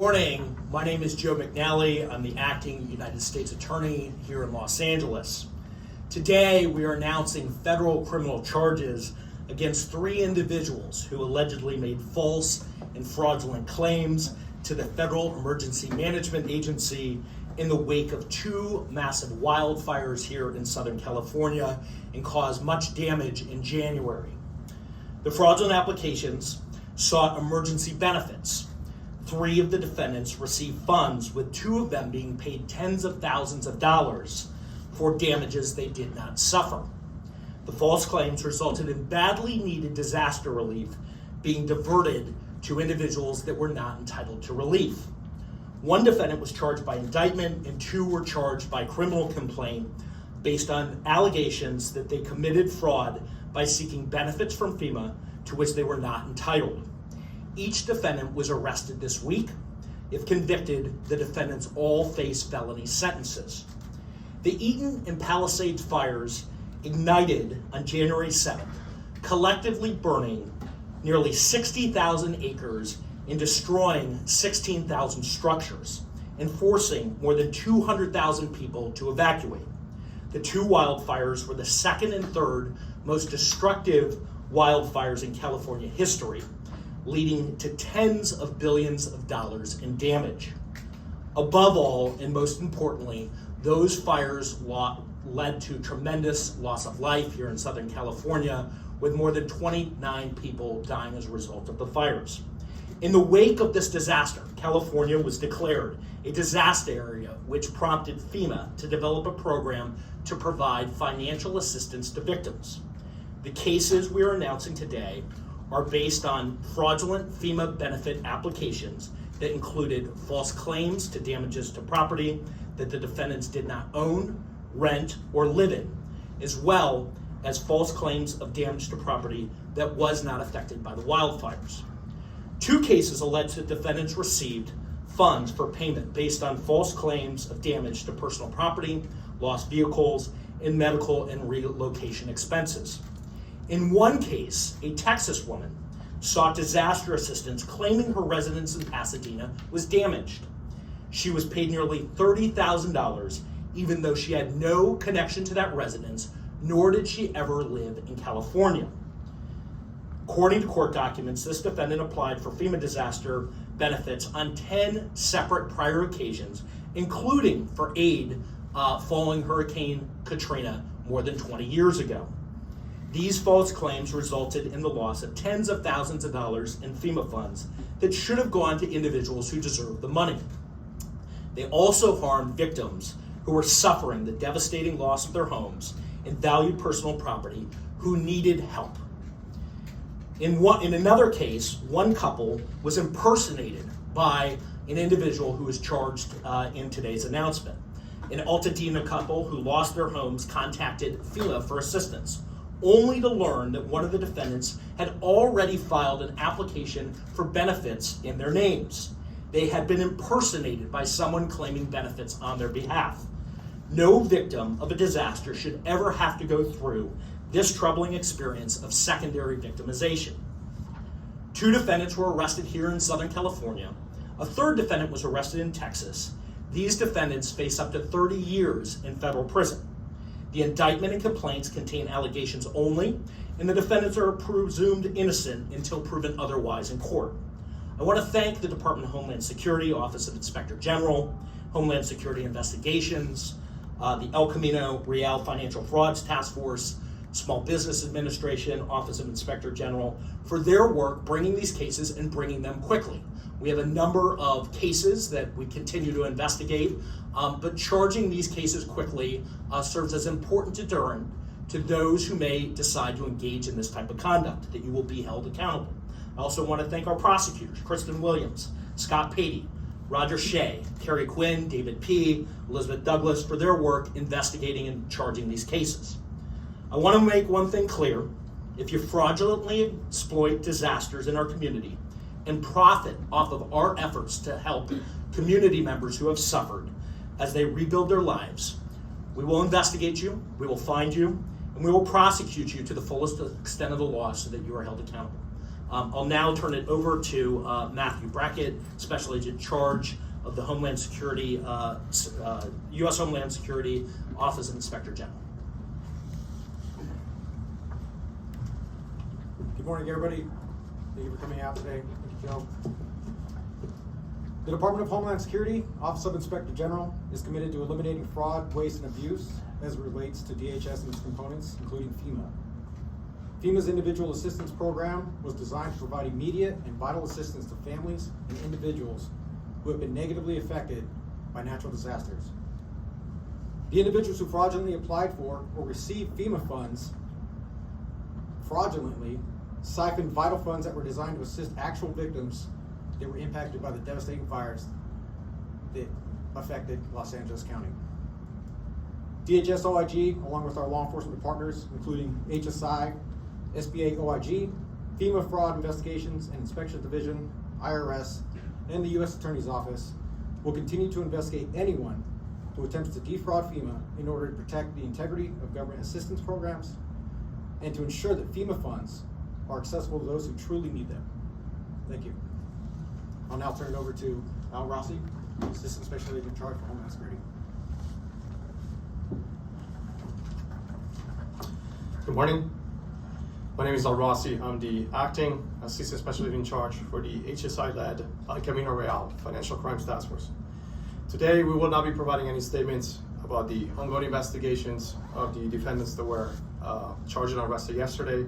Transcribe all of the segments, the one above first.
Morning, my name is Joe McNally. I'm the acting United States Attorney here in Los Angeles. Today, we are announcing federal criminal charges against 3 individuals who allegedly made false and fraudulent claims to the Federal Emergency Management Agency in the wake of 2 massive wildfires here in Southern California and caused much damage in January. The fraudulent applications sought emergency benefits. 3 of the defendants received funds, with 2 of them being paid tens of thousands of dollars for damages they did not suffer. The false claims resulted in badly needed disaster relief being diverted to individuals that were not entitled to relief. 1 defendant was charged by indictment and 2 were charged by criminal complaint based on allegations that they committed fraud by seeking benefits from FEMA to which they were not entitled. Each defendant was arrested this week. If convicted, the defendants all face felony sentences. The Eaton and Palisades fires ignited on January 7th, collectively burning nearly 60,000 acres and destroying 16,000 structures and forcing more than 200,000 people to evacuate. The 2 wildfires were the 2nd and 3rd most destructive wildfires in California history, leading to tens of billions of dollars in damage. Above all, and most importantly, those fires led to tremendous loss of life here in Southern California, with more than 29 people dying as a result of the fires. In the wake of this disaster, California was declared a disaster area, which prompted FEMA to develop a program to provide financial assistance to victims. The cases we are announcing today are based on fraudulent FEMA benefit applications that included false claims to damages to property that the defendants did not own, rent, or live in, as well as false claims of damage to property that was not affected by the wildfires. 2 cases allege that defendants received funds for payment based on false claims of damage to personal property, lost vehicles, and medical and relocation expenses. In 1 case, a Texas woman sought disaster assistance claiming her residence in Pasadena was damaged. She was paid nearly $30,000 even though she had no connection to that residence, nor did she ever live in California. According to court documents, this defendant applied for FEMA disaster benefits on 10 separate prior occasions, including for aid following Hurricane Katrina more than 20 years ago. These false claims resulted in the loss of tens of thousands of dollars in FEMA funds that should have gone to individuals who deserved the money. They also harmed victims who were suffering the devastating loss of their homes and valued personal property who needed help. In another case, 1 couple was impersonated by an individual who was charged in today's announcement. An Altadena couple who lost their homes contacted FEMA for assistance, only to learn that one of the defendants had already filed an application for benefits in their names. They had been impersonated by someone claiming benefits on their behalf. No victim of a disaster should ever have to go through this troubling experience of secondary victimization. 2 defendants were arrested here in Southern California. A 3rd defendant was arrested in Texas. These defendants face up to 30 years in federal prison. The indictment and complaints contain allegations only, and the defendants are presumed innocent until proven otherwise in court. I want to thank the Department of Homeland Security, Office of Inspector General, Homeland Security Investigations, the El Camino Real Financial Frauds Task Force, Small Business Administration, Office of Inspector General, for their work bringing these cases and bringing them quickly. We have a number of cases that we continue to investigate, but charging these cases quickly serves as important deterrent to those who may decide to engage in this type of conduct, that you will be held accountable. I also want to thank our prosecutors, Kristen Williams, Scott Paetty, Roger Hsieh, Kerry Quinn, David P., Elizabeth Douglas, for their work investigating and charging these cases. I want to make one thing clear. If you fraudulently exploit disasters in our community and profit off of our efforts to help community members who have suffered as they rebuild their lives, we will investigate you, we will find you, and we will prosecute you to the fullest extent of the law so that you are held accountable. I'll now turn it over to Matthew Brackett, Special Agent in Charge of the Homeland Security, U.S. Homeland Security Office of Inspector General. Good morning, everybody. Thank you for coming out today. Thank you, Joe. The Department of Homeland Security, Office of Inspector General, is committed to eliminating fraud, waste, and abuse as it relates to DHS and its components, including FEMA. FEMA's Individual Assistance Program was designed to provide immediate and vital assistance to families and individuals who have been negatively affected by natural disasters. The individuals who fraudulently applied for or received FEMA funds fraudulently siphoned vital funds that were designed to assist actual victims that were impacted by the devastating fires that affected Los Angeles County. DHS OIG, along with our law enforcement partners, including Hsieh, SBA OIG, FEMA Fraud Investigations and Inspections Division, IRS, and the U.S. Attorney's Office, will continue to investigate anyone who attempts to defraud FEMA in order to protect the integrity of government assistance programs and to ensure that FEMA funds are accessible to those who truly need them. Thank you. I'll now turn it over to Rossi, Assistant Special Agent in Charge for Homeland Security. Good morning. My name is Rossi. I'm the Acting Assistant Special Agent in Charge for the HSI-led El Camino Real Financial Crimes Task Force. Today, we will not be providing any statements about the ongoing investigations of the defendants that were charged and arrested yesterday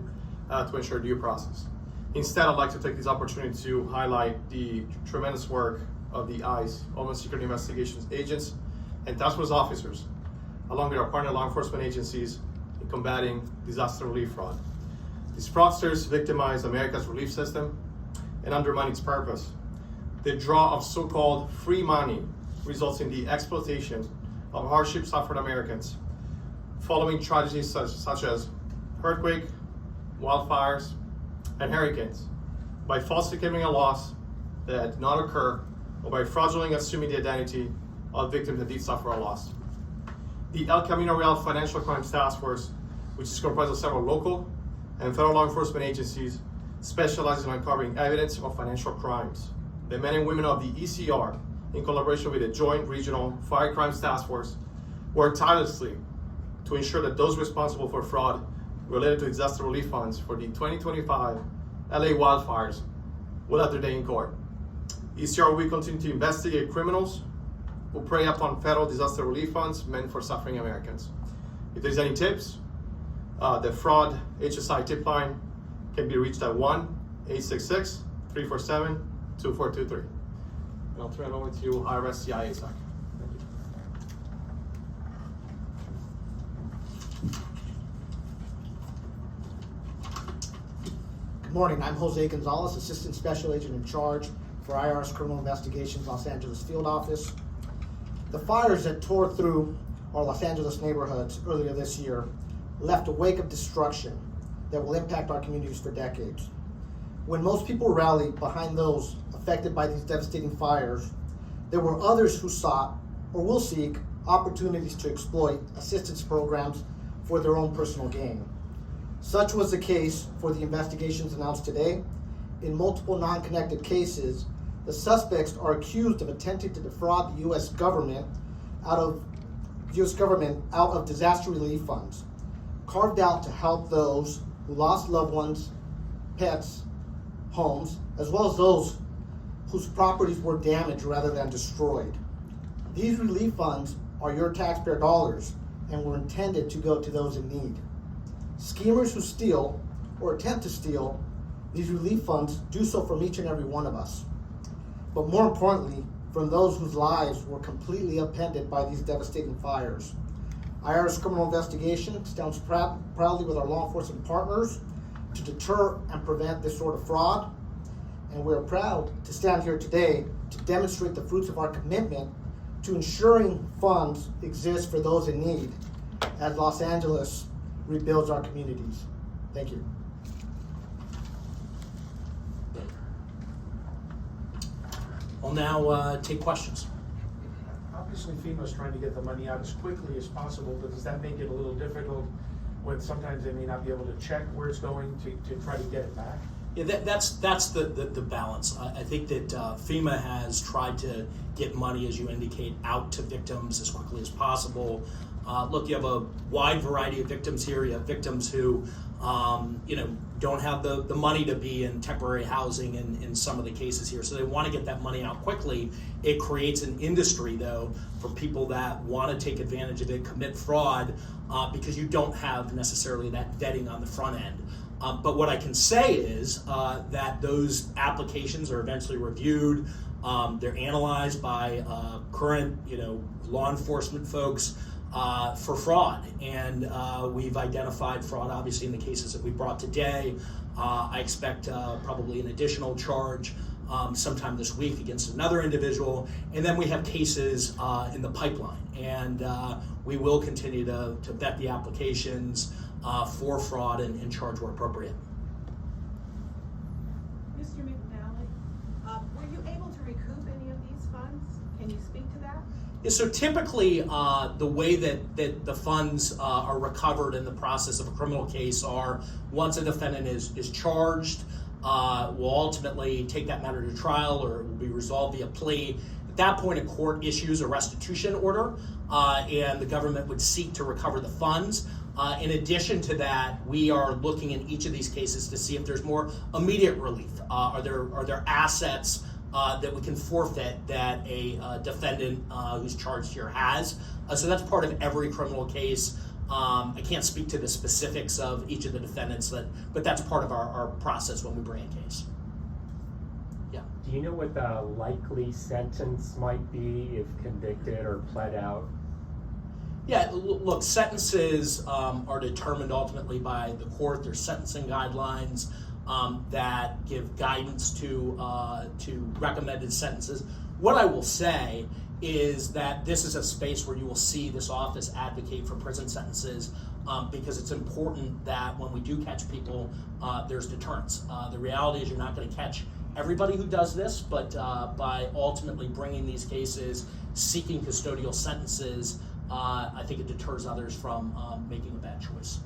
to ensure due process. Instead, I'd like to take this opportunity to highlight the tremendous work of the ICE, Homeland Security Investigations agents, and task force officers, along with our partner law enforcement agencies in combating disaster relief fraud. These fraudsters victimize America's relief system and undermine its purpose. The draw of so-called free money results in the exploitation of hardship suffered Americans following tragedies such as earthquake, wildfires, and hurricanes, by falsely claiming a loss that did not occur, or by fraudulently assuming the identity of victims that did suffer a loss. The El Camino Real Financial Crimes Task Force, which is comprised of several local and federal law enforcement agencies, specializes in uncovering evidence of financial crimes. The men and women of the ECR, in collaboration with the Joint Regional Fire Crimes Task Force, work tirelessly to ensure that those responsible for fraud related to disaster relief funds for the 2025 LA wildfires will have their day in court. ECR will continue to investigate criminals who prey upon federal disaster relief funds meant for suffering Americans. If there's any tips, the fraud HSI tip line can be reached at 1-866-347-2423. And I'll turn it over to IRS Hsieh. Thank you. Good morning, I'm Jose Gonzalez, Assistant Special Agent in Charge for IRS Criminal Investigations Los Angeles Field Office. The fires that tore through our Los Angeles neighborhoods earlier this year left a wake of destruction that will impact our communities for decades. When most people rallied behind those affected by these devastating fires, there were others who sought or will seek opportunities to exploit assistance programs for their own personal gain. Such was the case for the investigations announced today. In multiple non-connected cases, the suspects are accused of attempting to defraud the U.S. government out of disaster relief funds, carved out to help those who lost loved ones, pets, homes, as well as those whose properties were damaged rather than destroyed. These relief funds are your taxpayer dollars and were intended to go to those in need. Schemers who steal or attempt to steal these relief funds do so from each and every one of us. But more importantly, from those whose lives were completely upended by these devastating fires. IRS Criminal Investigation stands proudly with our law enforcement partners to deter and prevent this sort of fraud. And we're proud to stand here today to demonstrate the fruits of our commitment to ensuring funds exist for those in need as Los Angeles rebuilds our communities. Thank you. I'll now take questions. Obviously, FEMA is trying to get the money out as quickly as possible, but does that make it a little difficult when sometimes they may not be able to check where it's going to try to get it back? Yeah, that's the balance. I think that FEMA has tried to get money, as you indicate, out to victims as quickly as possible. Look, you have a wide variety of victims here. You have victims who, don't have the money to be in temporary housing in some of the cases here, so they want to get that money out quickly. It creates an industry, though, for people that want to take advantage of it, commit fraud, because you don't have necessarily that vetting on the front end. But what I can say is that those applications are eventually reviewed. They're analyzed by current, law enforcement folks for fraud, and we've identified fraud, obviously, in the cases that we brought today. I expect probably an additional charge sometime this week against another individual, and then we have cases in the pipeline, and we will continue to vet the applications for fraud and charge where appropriate. Mr. McNally, were you able to recoup any of these funds? Can you speak to that? Yeah, so typically, the way that the funds are recovered in the process of a criminal case are, once a defendant is charged, we'll ultimately take that matter to trial, or it will be resolved via plea. At that point, a court issues a restitution order, and the government would seek to recover the funds. In addition to that, we are looking in each of these cases to see if there's more immediate relief. Are there assets that we can forfeit that a defendant who's charged here has? So that's part of every criminal case. I can't speak to the specifics of each of the defendants, but that's part of our process when we bring a case. Yeah. Do you know what the likely sentence might be if convicted or pled out? Yeah, look, sentences are determined ultimately by the court. There's sentencing guidelines that give guidance to recommended sentences. What I will say is that this is a space where you will see this office advocate for prison sentences because it's important that when we do catch people, there's deterrence. The reality is you're not going to catch everybody who does this, but by ultimately bringing these cases, seeking custodial sentences, I think it deters others from making a bad choice.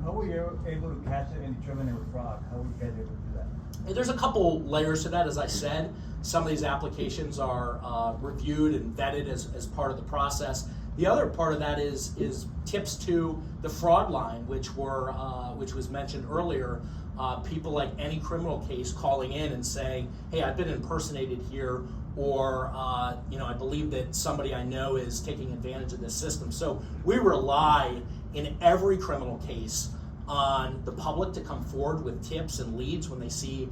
How were you able to catch it and determine it was fraud? How were you guys able to do that? There's a couple layers to that. As I said, some of these applications are reviewed and vetted as part of the process. The other part of that is tips to the fraud line, which was mentioned earlier. People, like any criminal case, calling in and saying, "Hey, I've been impersonated here," or I believe that somebody I know is taking advantage of this system. So we rely in every criminal case on the public to come forward with tips and leads when they see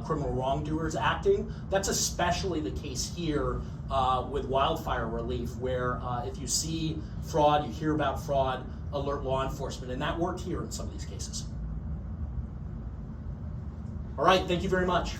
criminal wrongdoers acting. That's especially the case here with wildfire relief, where if you see fraud, you hear about fraud, alert law enforcement, and that worked here in some of these cases. All right, thank you very much.